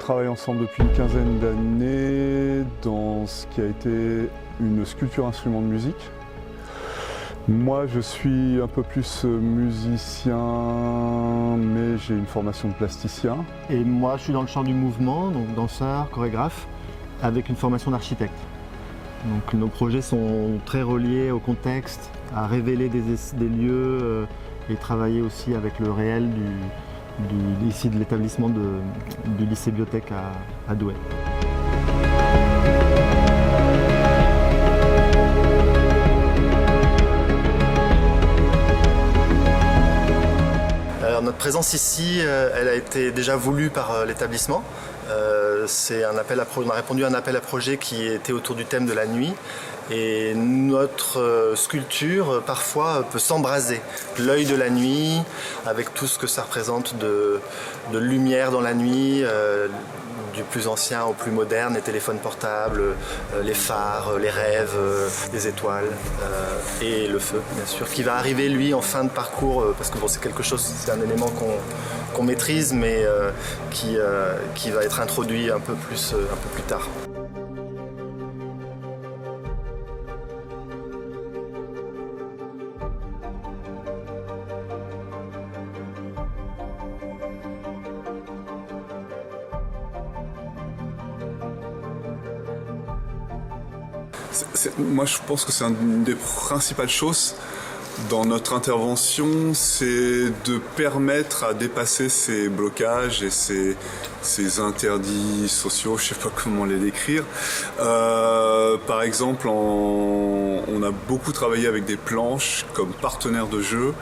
travaille ensemble depuis une quinzaine d'années dans ce qui a été une sculpture instrument de musique. Moi, je suis un peu plus musicien, mais j'ai une formation de plasticien. Et moi, je suis dans le champ du mouvement, donc danseur, chorégraphe, avec une formation d'architecte. Donc nos projets sont très reliés au contexte, à révéler des lieux et travailler aussi avec le réel ici de l'établissement du lycée Biotech à Douai. Alors, notre présence ici, elle a été déjà voulue par l'établissement. On a répondu à un appel à projet qui était autour du thème de la nuit. Et notre sculpture, parfois, peut s'embraser. L'œil de la nuit, avec tout ce que ça représente de lumière dans la nuit, du plus ancien au plus moderne, les téléphones portables, les phares, les rêves, les étoiles et le feu, bien sûr, qui va arriver, lui, en fin de parcours, parce que bon, c'est un élément qu'on maîtrise, mais qui va être introduit un peu plus tard. Moi, je pense que c'est une des principales choses dans notre intervention, c'est de permettre à dépasser ces blocages et ces interdits sociaux, je ne sais pas comment les décrire. Par exemple, on a beaucoup travaillé avec des planches comme partenaire de jeu.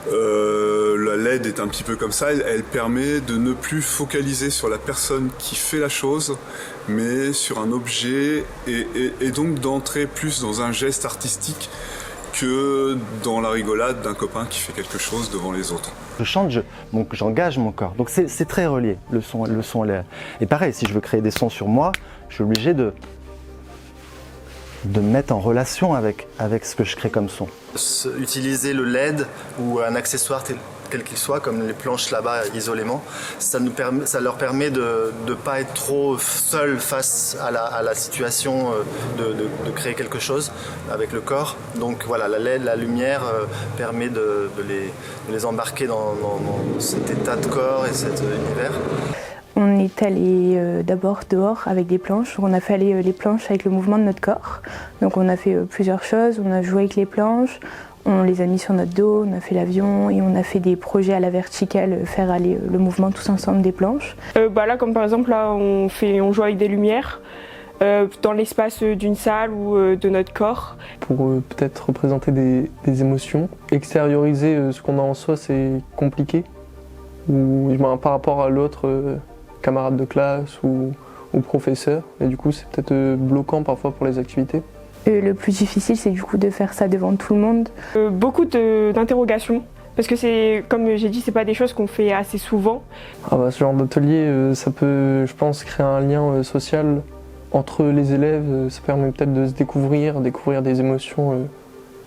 La LED est un petit peu comme ça, elle permet de ne plus focaliser sur la personne qui fait la chose, mais sur un objet et donc d'entrer plus dans un geste artistique que dans la rigolade d'un copain qui fait quelque chose devant les autres. Je chante, j'engage mon corps, donc c'est très relié, le son. Et pareil, si je veux créer des sons sur moi, je suis obligé de me mettre en relation avec ce que je crée comme son. Utiliser le LED ou un accessoire quel qu'il soit, comme les planches là-bas isolément, ça leur permet de ne pas être trop seul face à la situation, de créer quelque chose avec le corps. Donc voilà, la LED, la lumière permet de les embarquer dans cet état de corps et cet univers. On est allé d'abord dehors avec des planches. On a fait aller les planches avec le mouvement de notre corps. Donc on a fait plusieurs choses. On a joué avec les planches, on les a mis sur notre dos, on a fait l'avion et on a fait des projets à la verticale, faire aller le mouvement tous ensemble des planches. Là, comme par exemple, là, on joue avec des lumières dans l'espace d'une salle ou de notre corps. Pour peut-être représenter des émotions, extérioriser ce qu'on a en soi, c'est compliqué. Ou par rapport à l'autre camarade de classe ou professeur, et du coup c'est peut-être bloquant parfois pour les activités. Le plus difficile, c'est du coup de faire ça devant tout le monde. Beaucoup d'interrogations, parce que c'est, comme j'ai dit, c'est pas des choses qu'on fait assez souvent. Ce genre d'atelier, ça peut, je pense, créer un lien social entre les élèves. Ça permet peut-être de se découvrir des émotions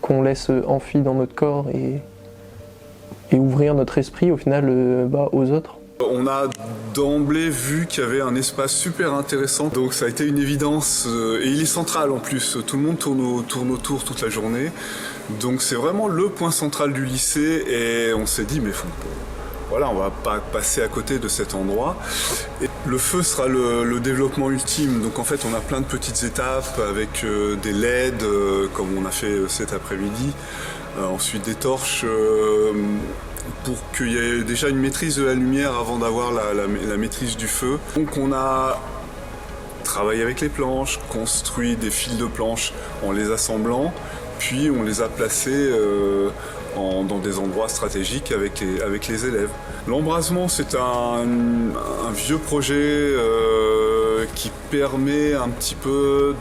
qu'on laisse enfies dans notre corps et ouvrir notre esprit au final aux autres. On a d'emblée vu qu'il y avait un espace super intéressant, donc ça a été une évidence, et il est central en plus, tout le monde tourne autour toute la journée, donc c'est vraiment le point central du lycée et on s'est dit mais on va pas passer à côté de cet endroit. Et le feu sera le développement ultime, donc en fait on a plein de petites étapes avec des LED comme on a fait cet après-midi, ensuite des torches, pour qu'il y ait déjà une maîtrise de la lumière avant d'avoir la maîtrise du feu. Donc on a travaillé avec les planches, construit des fils de planches en les assemblant, puis on les a placés dans des endroits stratégiques avec les élèves. L'embrasement, c'est un vieux projet qui permet un petit peu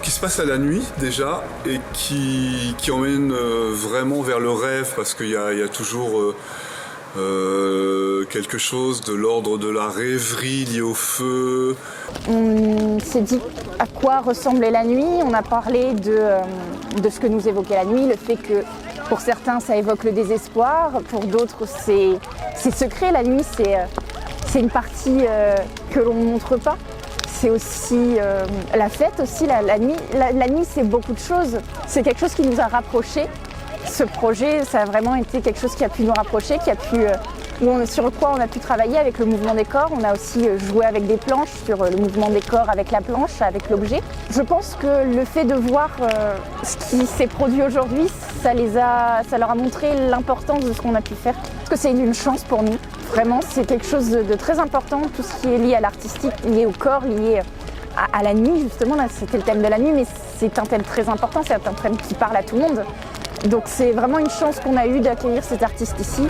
qui se passe à la nuit déjà et qui emmène vraiment vers le rêve parce qu'il y a toujours quelque chose de l'ordre de la rêverie liée au feu. On s'est dit à quoi ressemblait la nuit, on a parlé de ce que nous évoquait la nuit, le fait que pour certains ça évoque le désespoir, pour d'autres c'est secret, la nuit c'est une partie que l'on ne montre pas. C'est aussi la fête, aussi la nuit. La nuit, c'est beaucoup de choses. C'est quelque chose qui nous a rapprochés. Ce projet, ça a vraiment été quelque chose qui a pu nous rapprocher, sur quoi on a pu travailler avec le mouvement des corps. On a aussi joué avec des planches sur le mouvement des corps avec la planche, avec l'objet. Je pense que le fait de voir ce qui s'est produit aujourd'hui, ça leur a montré l'importance de ce qu'on a pu faire. Parce que c'est une chance pour nous. Vraiment, c'est quelque chose de très important, tout ce qui est lié à l'artistique, lié au corps, lié à la nuit, justement. Là, c'était le thème de la nuit, mais c'est un thème très important, c'est un thème qui parle à tout le monde. Donc c'est vraiment une chance qu'on a eue d'accueillir cet artiste ici.